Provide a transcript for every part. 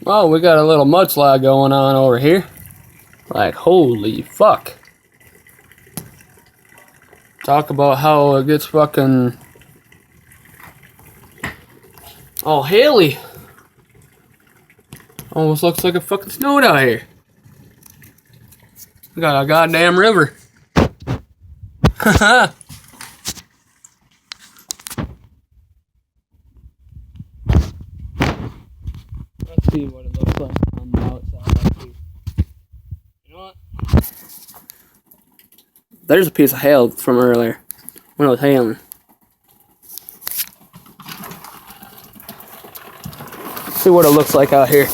Oh, we got a little mudslide going on over here. Like, holy fuck. Talk about how it gets fucking all hilly. Almost looks like it fucking snowed out here. We got a goddamn river. Haha. Let's see what it looks like on the outside. You know what? There's a piece of hail from earlier when it was hailing. See what it looks like out here.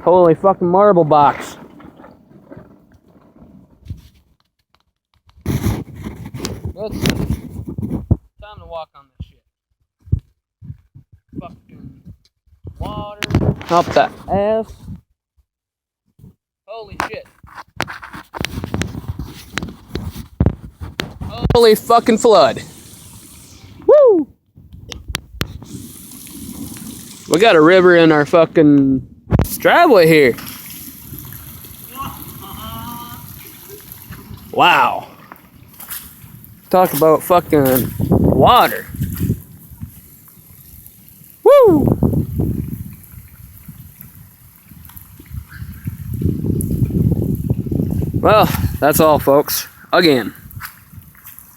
Holy fucking marble box. Let's see. Time to walk on this shit. Fucking water. Up that ass. Holy shit. Holy fucking flood. Woo! We got a river in our fucking driveway here. Wow. Talk about fucking water. Woo! Well, that's all, folks. Again.